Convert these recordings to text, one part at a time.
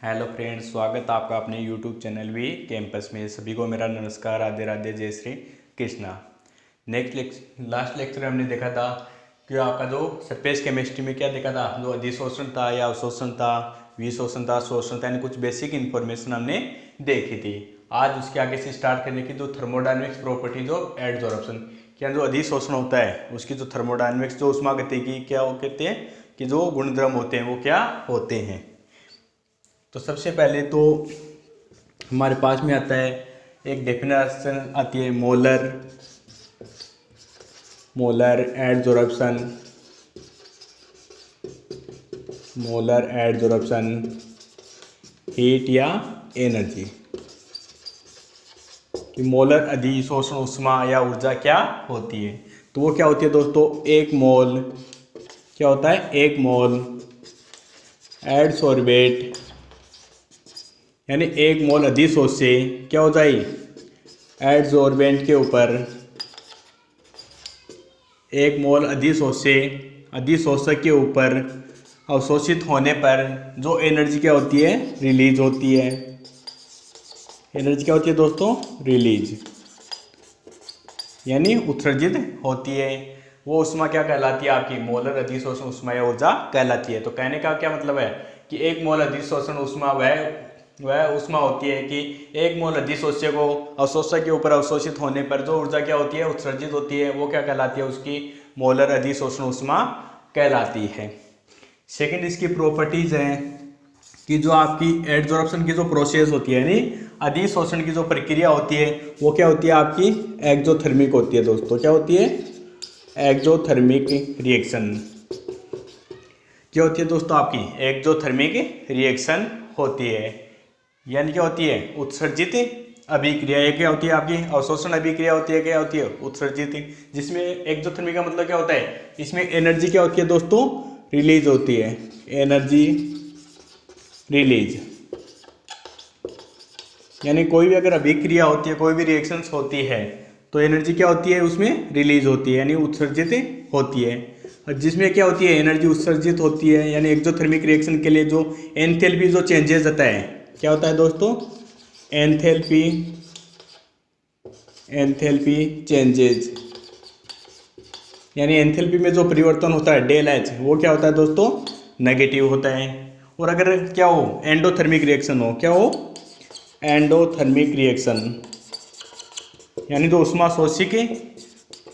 Hello friends, स्वागत है आपका अपने यूट्यूब चैनल वी कैंपस में। सभी को मेरा नमस्कार, राधे राधे, जय श्री कृष्णा। लास्ट लेक्चर में हमने देखा था कि आपका जो सरफेस केमिस्ट्री में क्या देखा था, जो अधिशोषण था या अवशोषण था, विशोषण था, शोषण था, यानी कुछ बेसिक इन्फॉर्मेशन हमने देखी थी। आज उसके आगे से स्टार्ट करने की जो थर्मोडायनेमिक्स प्रॉपर्टीज ऑफ एडजॉर्प्शन, क्या जो अधिशोषण होता है उसकी जो थर्मोडायनेमिक्स जो उष्मागतिकी क्या वो कहते हैं कि जो गुणधर्म होते हैं वो क्या होते हैं। तो सबसे पहले तो हमारे पास में आता है एक डेफिनेशन आती है मोलर एडजॉर्प्शन हीट या एनर्जी कि मोलर अधिशोषण उष्मा या ऊर्जा क्या होती है। तो वो क्या होती है दोस्तों, एक मोल क्या होता है, एक मोल एडसोर्बेट यानी एक मोल अधिशोष से क्या हो जाए, एडसोर्बेंट के ऊपर एक मोल अधिशोषक के ऊपर अवशोषित होने पर जो एनर्जी क्या होती है, रिलीज होती है। एनर्जी क्या होती है दोस्तों, रिलीज यानी उत्सर्जित होती है। वो उष्मा क्या कहलाती है, आपकी मोलर अधिशोषण उष्मा या ऊर्जा कहलाती है। तो कहने का क्या मतलब है कि एक मोल अधिशोषण उष्मा वह उष्मा होती है कि एक मोल अधिशोष्य को अवशोषक के ऊपर अवशोषित होने पर जो ऊर्जा क्या होती है, उत्सर्जित होती है, वो क्या कहलाती है, उसकी मोलर अधिशोषण उष्मा कहलाती है। सेकंड इसकी प्रॉपर्टीज है कि जो आपकी एडजॉर्प्शन की जो प्रोसेस होती है यानी अधिशोषण की जो प्रक्रिया होती है वो क्या होती है, आपकी एक्जोथर्मिक होती है दोस्तों। क्या होती है, एक्जोथर्मिक रिएक्शन। क्या होती है दोस्तों, आपकी एक्जोथर्मिक रिएक्शन होती है। यानी क्या होती है, उत्सर्जित अभिक्रिया। ये क्या होती है, आपकी अवशोषण अभिक्रिया होती है, क्या होती है, उत्सर्जित। जिसमें एक्जोथर्मिक का मतलब क्या होता है, इसमें एनर्जी क्या होती है दोस्तों, रिलीज होती है, एनर्जी रिलीज। यानी कोई भी अगर अभिक्रिया होती है, कोई भी रिएक्शंस होती है तो एनर्जी क्या होती है, उसमें रिलीज होती है यानी उत्सर्जित होती है। और जिसमें क्या होती है, एनर्जी उत्सर्जित होती है यानी एक्जोथर्मिक रिएक्शन के लिए जो एंथैल्पी जो चेंजेस होता है, क्या होता है दोस्तों, एंथैल्पी चेंजेज। यानी एंथैल्पी में जो परिवर्तन होता है डेल एच, वो क्या होता है दोस्तों, नेगेटिव होता है। और अगर क्या हो, एंडोथर्मिक रिएक्शन हो, क्या हो, एंडोथर्मिक रिएक्शन यानी जो उष्मा शोषी की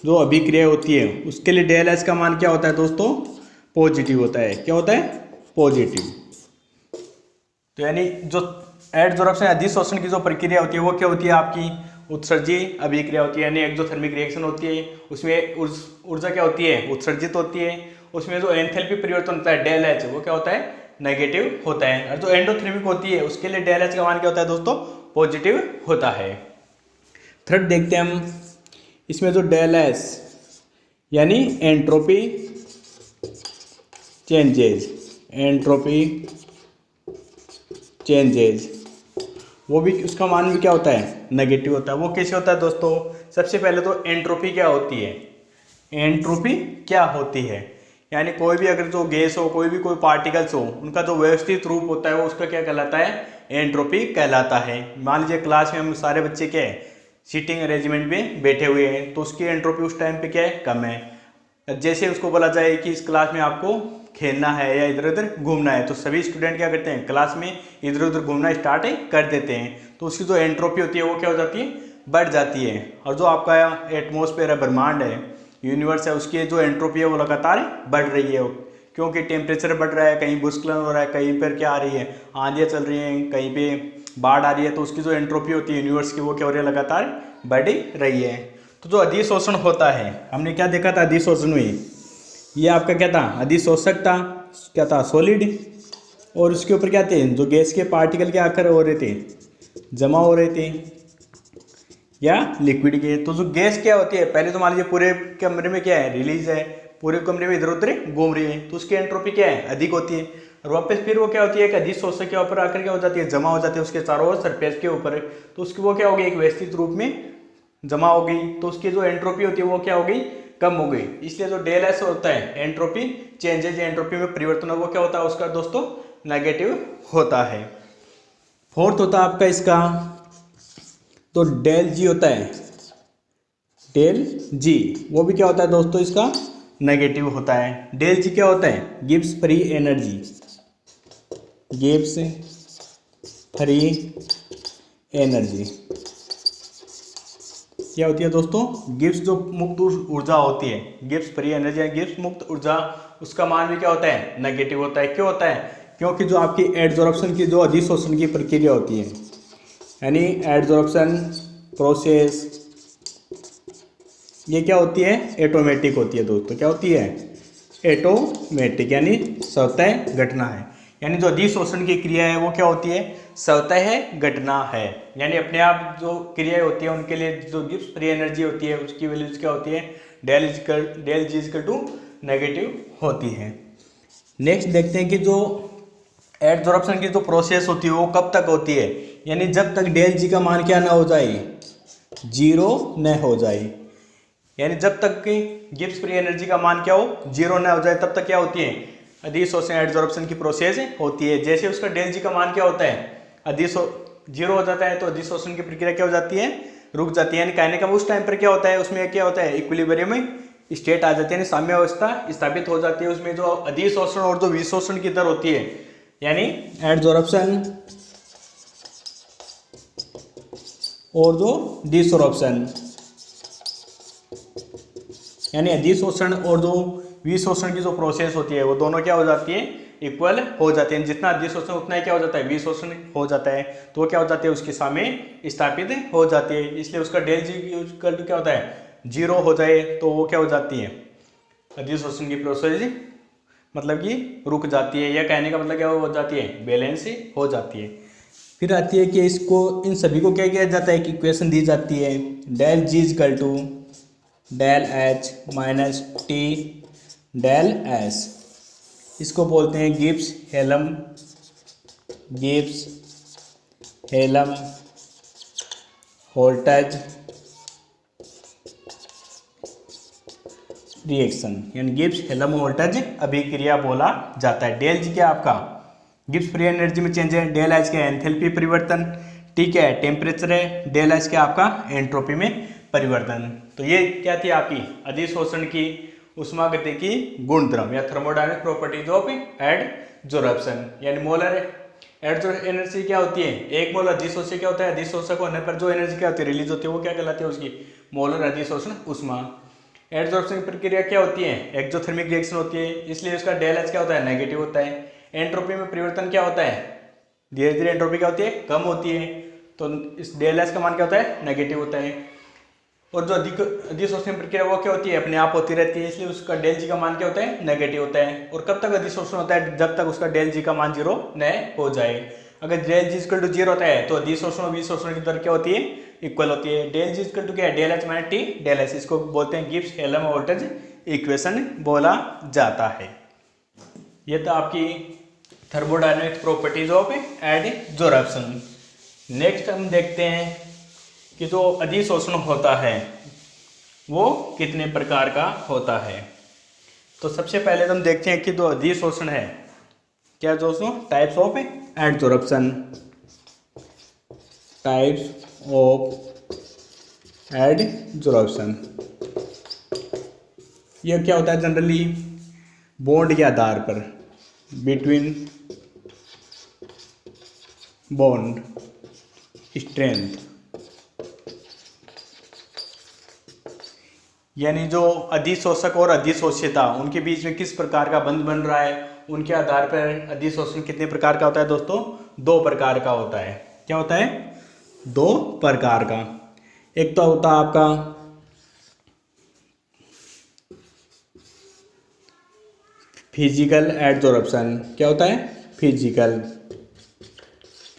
जो अभिक्रिया होती है उसके लिए डेल एच का मान क्या होता है दोस्तों, पॉजिटिव होता है। क्या होता है, पॉजिटिव। तो यानी जो एडजॉर्प्शन अधिशोषण की जो प्रक्रिया होती है वो क्या होती है, आपकी उत्सर्जी अभिक्रिया होती है यानी एक्जोथर्मिक रिएक्शन होती है। उसमें ऊर्जा क्या होती है, उत्सर्जित होती है। उसमें जो एंथैल्पी परिवर्तन होता है डेल एच, वो क्या होता है, नेगेटिव होता है। और जो एंडोथर्मिक होती है उसके लिए डेल एच का मान क्या होता है दोस्तों, पॉजिटिव होता है। थर्ड देखते हैं हम, इसमें जो डेल एच यानी एंट्रोपी चेंजेज, वो भी उसका मान भी क्या होता है, नेगेटिव होता है। वो कैसे होता है दोस्तों, सबसे पहले तो एंट्रोपी क्या होती है, एंट्रोपी क्या होती है यानी कोई भी अगर जो गैस हो, कोई पार्टिकल्स हो, उनका जो व्यवस्थित रूप होता है वो उसका क्या कहलाता है, एंट्रोपी कहलाता है। मान लीजिए क्लास में हम सारे बच्चे क्या है, सीटिंग अरेंजमेंट में बैठे हुए हैं तो उसकी एंट्रोपी उस टाइम पे क्या है, कम है। जैसे उसको बोला जाए कि इस क्लास में आपको खेलना है या इधर उधर घूमना है तो सभी स्टूडेंट क्या करते हैं, क्लास में इधर उधर घूमना स्टार्ट कर देते हैं। तो उसकी जो एंट्रोपी होती है वो क्या हो जाती है, बढ़ जाती है। और जो आपका एटमॉस्फेयर है, ब्रह्मांड है, यूनिवर्स है, उसकी जो एंट्रोपी है वो लगातार बढ़ रही है क्योंकि टेम्परेचर बढ़ रहा है, कहीं भूस्खलन हो रहा है, कहीं पर क्या आ रही है, आंधियाँ चल रही हैं, कहीं पे बाढ़ आ रही है। तो उसकी जो एंट्रोपी होती है यूनिवर्स की वो क्या हो रही है, लगातार बढ़ रही है। तो जो अधिशोषण होता है, हमने क्या देखा था अधिशोषण में, ये आपका क्या था, अधिशोषक था, क्या था, सॉलिड। और उसके ऊपर क्या थे, जो गैस के पार्टिकल के आकर हो रहे थे, जमा हो रहे थे या लिक्विड के। तो जो गैस क्या होती है, पहले तो मान लीजिए पूरे कमरे में क्या है, रिलीज है, पूरे कमरे में इधर उधर घूम रही है तो उसकी एंट्रोपी क्या है, अधिक होती है। और वापस फिर वो क्या होती है, एक अधिशोषक के ऊपर आकर क्या हो जाती है, जमा हो जाती है उसके चारों ओर सरफेस के ऊपर। तो उसकी वो क्या होगी, एक व्यवस्थित रूप में जमा हो गई तो उसकी जो एंट्रोपी होती है वो क्या हो गई, कम हो गई। इसलिए जो डेल एस होता है, एंट्रोपी चेंजेज, एंट्रोपी में परिवर्तन, वो क्या होता है उसका दोस्तों, नेगेटिव होता है। फोर्थ होता है आपका इसका तो डेल जी होता है, डेल जी वो भी क्या होता है दोस्तों इसका नेगेटिव होता है। डेल जी क्या होता है, Gibbs free energy, Gibbs free energy क्या होती है दोस्तों, गिब्स जो मुक्त ऊर्जा होती है, गिब्स फ्री एनर्जी या गिब्स मुक्त ऊर्जा, उसका मान भी क्या होता है, नेगेटिव होता है। क्यों होता है, क्योंकि जो आपकी एडजॉर्प्शन की जो अधिशोषण की प्रक्रिया होती है, यानी एडजॉर्प्शन प्रोसेस, ये क्या होती है, ऑटोमेटिक होती है दोस्तों। क्या होती है, ऑटोमेटिक, यानी स्वतः घटना है। यानी जो अधिशोषण की क्रिया है वो क्या होती है, स्वतः घटना है। यानी अपने आप जो क्रियाएं होती है उनके लिए जो गिब्स फ्री एनर्जी होती है उसकी वैल्यूज क्या होती है, del G equal to negative होती है। नेक्स्ट देखते हैं कि जो एडजॉर्प्शन की जो प्रोसेस होती है वो कब तक होती है, यानी जब तक डेल जी का मान क्या ना हो जाए, जीरो न हो जाए। यानी जब तक कि गिब्स फ्री एनर्जी का मान क्या हो, जीरो न हो जाए, तब तक क्या होती है, अधिशोषण एडजॉर्प्शन की प्रोसेस होती है। जैसे उसका डेल जी का मान क्या होता है, जीरो हो जाता है तो अधिशोषण की प्रक्रिया क्या हो जाती है, रुक जाती है। यानी कहने का उस टाइम पर क्या होता है, उसमें क्या होता है, इक्विलिब्रियम में स्टेट आ जाती है, यानी साम्य अवस्था स्थापित हो जाती है। उसमें जो अधिशोषण और जो विशोषण की दर होती है, यानी एडजॉर्प्शन और जो डिसॉर्प्शन, यानी अधिशोषण और जो विशोषण की जो प्रोसेस होती है वो दोनों क्या हो जाती है, इक्वल हो जाते हैं। जितना अधिशोषण उतना ही क्या हो जाता है, विशोषण हो जाता है, तो क्या हो जाती है, उसकी साम्य स्थापित हो जाती है। इसलिए उसका डेल जी इक्वल टू क्या होता है, जीरो हो जाए तो वो क्या हो जाती है, अधिशोषण की प्रोसेस मतलब कि रुक जाती है, या कहने का मतलब क्या हो जाती है, बैलेंस हो जाती है। फिर आती है कि इसको इन सभी को क्या किया जाता है कि इक्वेशन दी जाती है, del G equal to del H minus T del S, इसको बोलते हैं गिब्स हेलम वोल्टेज रिएक्शन, यानी गिब्स हेलम वोल्टेज अभिक्रिया बोला जाता है। डेल जी क्या आपका गिब्स फ्री एनर्जी में चेंज है, डेल एच क्या एंथैल्पी परिवर्तन, टी क्या है टेम्परेचर है, डेल एच क्या आपका एंट्रोपी में परिवर्तन। तो ये क्या थी आपकी अधिशोषण की उष्मागतिकी गुणधर्म या थर्मोडायनामिक प्रॉपर्टीज ऑफ एडजॉर्प्शन। यानी मोलर एडजॉर्प्शन एनर्जी क्या होती है, एक मोल अधिशोषक क्या होता है, अधिशोषक होने पर जो एनर्जी क्या होती है, रिलीज होती है, वो क्या कहलाती है, उसकी मोलर अधिशोषण उष्मा। एडजॉर्प्शन की प्रक्रिया क्या होती है, एक्सोथर्मिक रिएक्शन होती है, इसलिए उसका डेल एच क्या होता है, नेगेटिव होता है। एंट्रोपी में परिवर्तन क्या होता है, धीरे धीरे एंट्रोपी क्या होती है, कम होती है, तो इस डेल एच का मान क्या होता है, नेगेटिव होता है। और जो अधिशोषण प्रक्रिया वो क्या होती है, अपने आप होती रहती है, इसलिए उसका डेल जी का मान क्या होता है, नेगेटिव होता है। और कब तक अधिशोषण होता है, जब तक उसका डेल जी का मान जीरो न हो जाए। अगर del G equal to zero होता है तो अधिशोषण और विशोषण की दर क्या होती है, इक्वल होती है। डेल जी इक्वल टू क्या है, del H minus T del H, इसको बोलते हैं गिब्स हेलम वोल्टेज इक्वेशन बोला जाता है। ये तो आपकी thermodynamic properties of adsorption. Next हम देखते हैं कि जो अधिशोषण होता है वो कितने प्रकार का होता है। तो सबसे पहले हम देखते हैं कि जो अधिशोषण है क्या दोस्तों, types of adsorption, types of adsorption. यह क्या होता है, जनरली बॉन्ड के आधार पर, बिटवीन बॉन्ड स्ट्रेंथ, यानी जो अधिशोषक और अधिशोषिता उनके बीच में किस प्रकार का बंध बन रहा है, उनके आधार पर अधिशोषण कितने प्रकार का होता है दोस्तों, दो प्रकार का होता है। क्या होता है, दो प्रकार का। एक तो होता है आपका फिजिकल एडजॉर्प्शन। क्या होता है,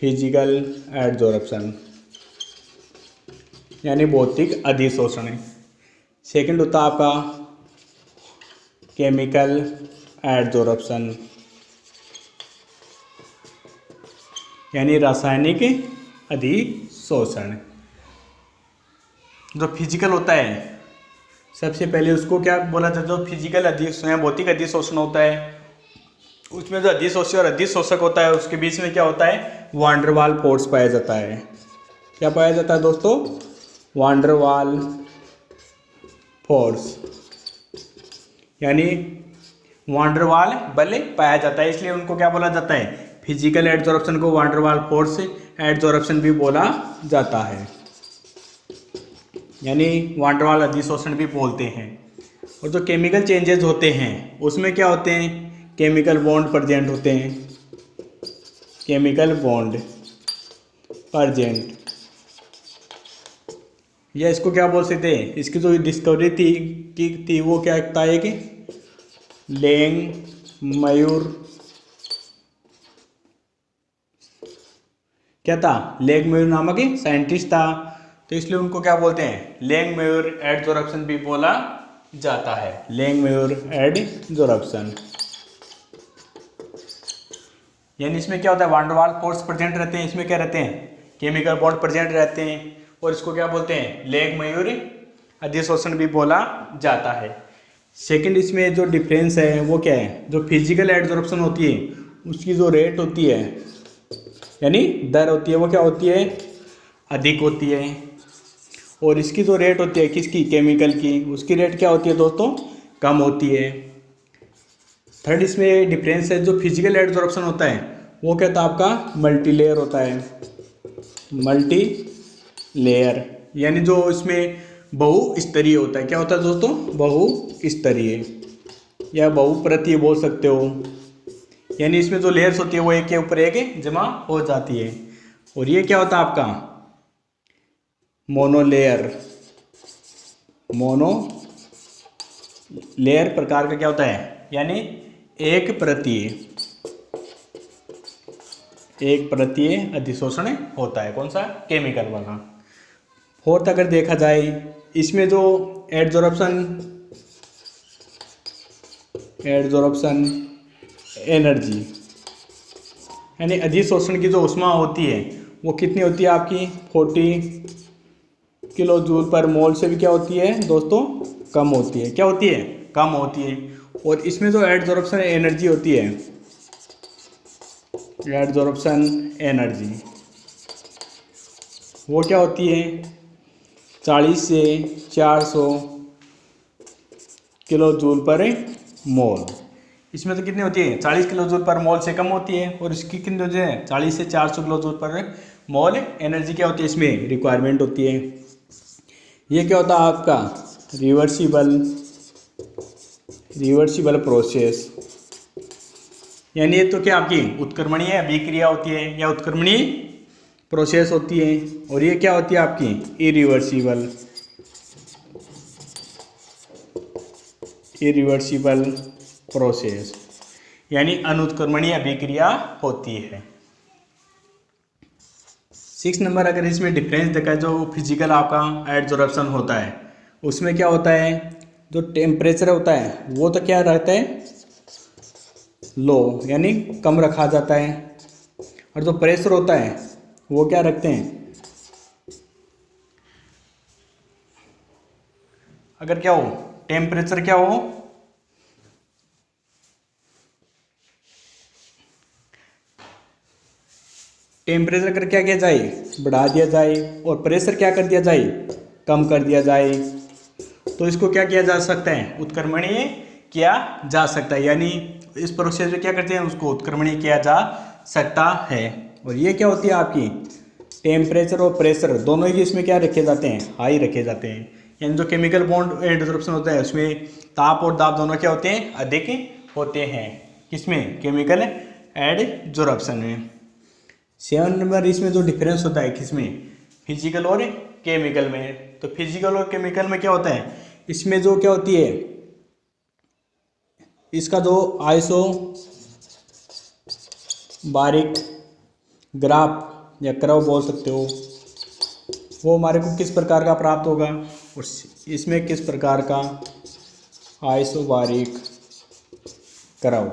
फिजिकल एडजॉर्प्शन, यानी भौतिक अधिशोषण। सेकंड होता है आपका केमिकल एडजॉर्प्शन, यानी रासायनिक अधिशोषण। जो फिजिकल होता है, सबसे पहले उसको क्या बोला जाता है, जो फिजिकल अधिशोषण भौतिक अधिशोषण होता है, उसमें जो अधिशोषी और अधिशोषक होता है उसके बीच में क्या होता है, वान डेर वाल फोर्स पाया जाता है। क्या पाया जाता है दोस्तों? वान डेर वाल फोर्स, यानी वान डेर वाल बल पाया जाता है, इसलिए उनको क्या बोला जाता है? फिजिकल एडजॉर्प्शन को वान डेर वाल फोर्स एडजॉर्प्शन भी बोला जाता है, यानी वान डेर वाल अधिशोषण भी बोलते हैं। और जो केमिकल चेंजेस होते हैं उसमें क्या होते हैं? केमिकल बॉन्ड प्रेजेंट होते हैं, केमिकल बॉन्ड प्रेजेंट, या इसको क्या बोल सकते हैं? इसकी जो डिस्कवरी थी वो क्या था? है कि लेंग मयूर, क्या था? लेंग मयूर नामक साइंटिस्ट था, तो इसलिए उनको क्या बोलते हैं? लेंग मयूर एडजॉर्प्शन भी बोला जाता है, लेंग मयूर एडजॉर्प्शन। यानी इसमें क्या होता है? वान डेर वाल फोर्स प्रेजेंट रहते हैं, इसमें क्या रहते हैं? केमिकल बॉन्ड प्रेजेंट रहते हैं, और इसको क्या बोलते हैं? लेंग मयूर अधिशोषण भी बोला जाता है। सेकंड इसमें जो डिफरेंस है वो क्या है? जो फिजिकल एडजॉर्प्शन होती है उसकी जो रेट होती है, यानी दर होती है, वो क्या होती है? अधिक होती है। और इसकी जो रेट होती है किसकी? केमिकल की, उसकी रेट क्या होती है दोस्तों? कम होती है। थर्ड इसमें डिफरेंस है, जो फिजिकल एडजॉर्प्शन होता है वो क्या था आपका? मल्टी लेयर होता है, मल्टी लेयर, यानी जो इसमें बहुस्तरीय होता है। क्या होता है दोस्तों? बहुस्तरीय या बहुपरतीय बोल सकते हो, यानी इसमें जो लेयर्स होती है वो एक के ऊपर एक जमा हो जाती है। और ये क्या होता है आपका? मोनोलेयर, मोनो लेयर प्रकार का क्या होता है? यानी एक परतीय अधिशोषण होता है। कौन सा? केमिकल वाला। फोर्थ अगर देखा जाए, इसमें जो एडजॉर्प्शन एनर्जी, यानी अधिशोषण की जो ऊष्मा होती है वो कितनी होती है आपकी? 40 किलो जूल पर मोल से भी क्या होती है दोस्तों? कम होती है। क्या होती है? कम होती है। और इसमें जो एडजॉर्प्शन एनर्जी होती है, एडजॉर्प्शन एनर्जी वो क्या होती है? 40 से 400 किलो जूल पर मोल। इसमें तो कितनी होती है? 40 किलो जूल पर मोल से कम होती है। और इसकी कितनी होती है? 40 से 400 किलो जूल पर मोल एनर्जी क्या होती है? इसमें रिक्वायरमेंट होती है। ये क्या होता है आपका? रिवर्सिबल प्रोसेस, यानी ये तो क्या आपकी उत्क्रमणीय अभिक्रिया होती है या उत्क्रमणीय प्रोसेस होती है। और ये क्या होती है आपकी? इरिवर्सिबल प्रोसेस, यानी अनुत्क्रमणीय अभिक्रिया होती है। 6 नंबर अगर इसमें डिफरेंस देखा, जो फिजिकल आपका एडजॉर्प्शन होता है उसमें क्या होता है? जो टेम्परेचर होता है वो तो क्या रहता है? लो, यानी कम रखा जाता है। और जो प्रेशर होता है वो क्या रखते हैं? अगर क्या हो? टेम्परेचर क्या हो? टेम्परेचर अगर क्या किया जाए? बढ़ा दिया जाए। और प्रेशर क्या कर दिया जाए? कम कर दिया जाए। तो इसको क्या किया जा सकता है? उत्क्रमणीय किया जा सकता है, यानी इस प्रोसेस में क्या करते हैं? उसको उत्क्रमणीय किया जा सकता है। और ये क्या होती है आपकी? टेम्परेचर और प्रेशर दोनों ही इसमें क्या रखे जाते हैं? हाई रखे जाते हैं। यानी जो केमिकल बॉन्ड एडजॉर्प्शन होता है उसमें ताप और दाब दोनों क्या होते हैं? अधिक होते हैं। किसमें? केमिकल एडजॉर्प्शन में। 7 नंबर इसमें जो डिफरेंस होता है किसमें? फिजिकल और केमिकल में। तो फिजिकल और केमिकल में क्या होता है? इसमें जो क्या होती है? इसका जो आइसो बारीक ग्राफ या कर्व बोल सकते हो, वो हमारे को किस प्रकार का प्राप्त होगा? और इसमें किस प्रकार का आइसोबारिक कर्व?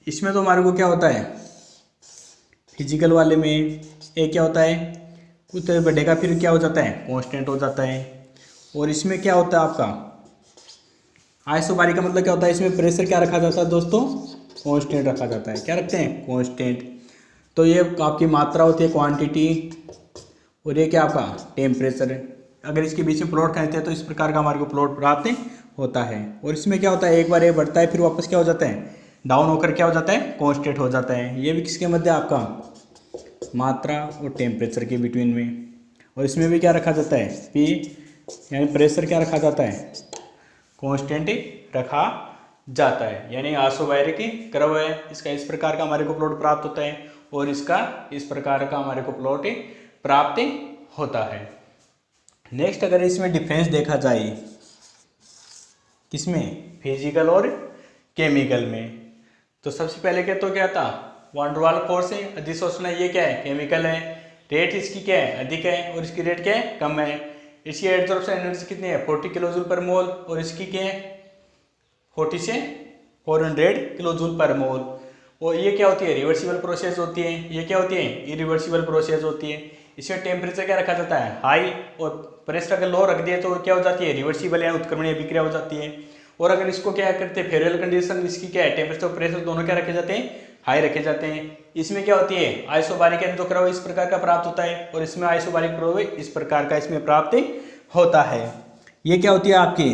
इसमें तो हमारे को क्या होता है? फिजिकल वाले में एक क्या होता है? कुछ तो बढ़ेगा, फिर क्या हो जाता है? कांस्टेंट हो जाता है। और इसमें क्या होता है आपका? आइसोबारिक का मतलब क्या होता है? इसमें प्रेशर क्या रखा जाता है दोस्तों? कांस्टेंट रखा जाता है। क्या रखते हैं? कांस्टेंट। तो ये आपकी मात्रा होती है, क्वांटिटी, और ये क्या आपका टेम्परेचर है। अगर इसके बीच में प्लॉट करते हैं तो इस प्रकार का हमारे को प्लॉट प्राप्त होता है। और इसमें क्या होता है, एक बार ये बढ़ता है फिर वापस क्या हो जाता है, डाउन होकर क्या हो जाता है, कांस्टेंट हो जाता है। ये भी किसके मध्य आपका मात्रा और टेम्परेचर के बिटवीन में। और इसमें भी क्या रखा जाता है, पी यानी प्रेशर क्या रखा जाता है, कांस्टेंट रखा जाता है। यानी आइसोबैरिक कर्व है इसका, इस प्रकार का हमारे को प्लॉट प्राप्त होता है और इसका इस प्रकार का हमारे को प्लॉट प्राप्त होता है। नेक्स्ट अगर इसमें डिफरेंस देखा जाए, किसमें, फिजिकल और केमिकल में, तो सबसे पहले क्या तो क्या था, वान डर वाल फोर्स है, अधिशोषण है, ये क्या है, केमिकल है। रेट इसकी क्या है, अधिक है, और इसकी रेट क्या है, कम है। इसकी एब्जॉर्प्शन एनर्जी कितनी है, 40 किलो जूल पर मोल, और इसकी क्या है 40 से 400 किलो जूल पर मोल। और ये क्या होती है, रिवर्सिबल प्रोसेस होती है। ये क्या होती है, इरिवर्सिबल प्रोसेस होती है। इसमें टेम्परेचर क्या रखा जाता है, हाई, और प्रेशर अगर लो रख दिए तो क्या हो जाती है, रिवर्सिबल या उत्क्रमणीय अभिक्रिया हो जाती है। और अगर इसको क्या करते हैं, फेवरेबल कंडीशन, इसकी क्या है, टेम्परेचर और प्रेशर दोनों क्या रखे जाते हैं, हाई रखे जाते हैं। इसमें क्या होती है, आइसोबारिक यानी तो कर्व इस प्रकार का प्राप्त होता है, और इसमें आइसोबारिक कर्व इस प्रकार का इसमें प्राप्त होता है। ये क्या होती है आपकी,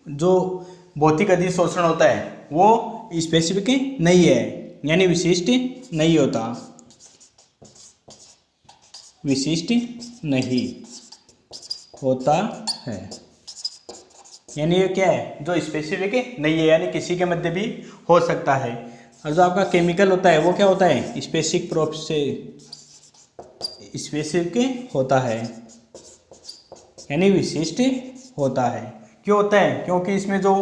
जो भौतिक अधिशोषण होता है वो स्पेसिफिक नहीं है, यानी विशिष्ट नहीं होता, विशिष्ट नहीं होता है। यानी ये क्या है, जो स्पेसिफिक नहीं है, यानी किसी के मध्य भी हो सकता है। और जो आपका केमिकल होता है वो क्या होता है, स्पेसिफिक प्रोप से स्पेसिफिक होता है, यानी विशिष्ट होता है। क्यों होता है, क्योंकि इसमें जो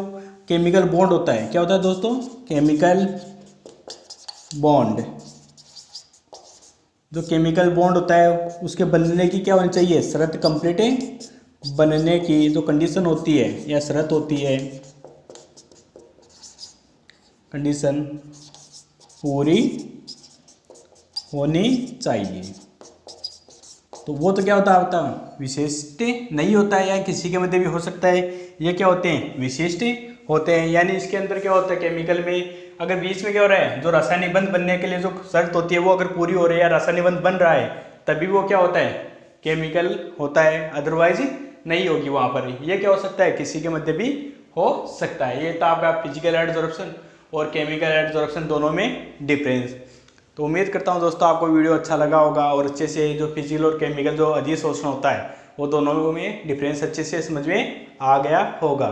केमिकल बॉन्ड होता है, क्या होता है दोस्तों, केमिकल बॉन्ड, जो केमिकल बॉन्ड होता है उसके बनने की क्या होनी चाहिए, शर्त कंप्लीट बनने की जो कंडीशन होती है या शर्त होती है, कंडीशन पूरी होनी चाहिए। तो वो तो क्या होता है, विशिष्ट नहीं होता है, या किसी के मध्य भी हो सकता है। ये क्या होते हैं, विशिष्ट होते हैं। यानी इसके अंदर क्या होता है, केमिकल में अगर बीच में क्या हो रहा है, जो रासायनिक बंध बनने के लिए जो शर्त होती है वो अगर पूरी हो रही है या रासायनिक बंध बन रहा है, तभी वो क्या होता है, केमिकल होता है, अदरवाइज नहीं होगी वहाँ पर। ये क्या हो सकता है, किसी के मध्य भी हो सकता है। ये था आपका फिजिकल एडजॉर्प्शन और केमिकल एडजॉर्प्शन दोनों में डिफरेंस। तो उम्मीद करता हूँ दोस्तों आपको वीडियो अच्छा लगा होगा, और अच्छे से जो फिजिकल और केमिकल जो अधिशोषण होता है वो दोनों में डिफरेंस अच्छे से समझ में आ गया होगा।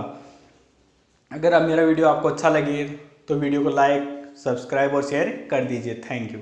अगर अब मेरा वीडियो आपको अच्छा लगे तो वीडियो को लाइक, सब्सक्राइब और शेयर कर दीजिए। Thank you.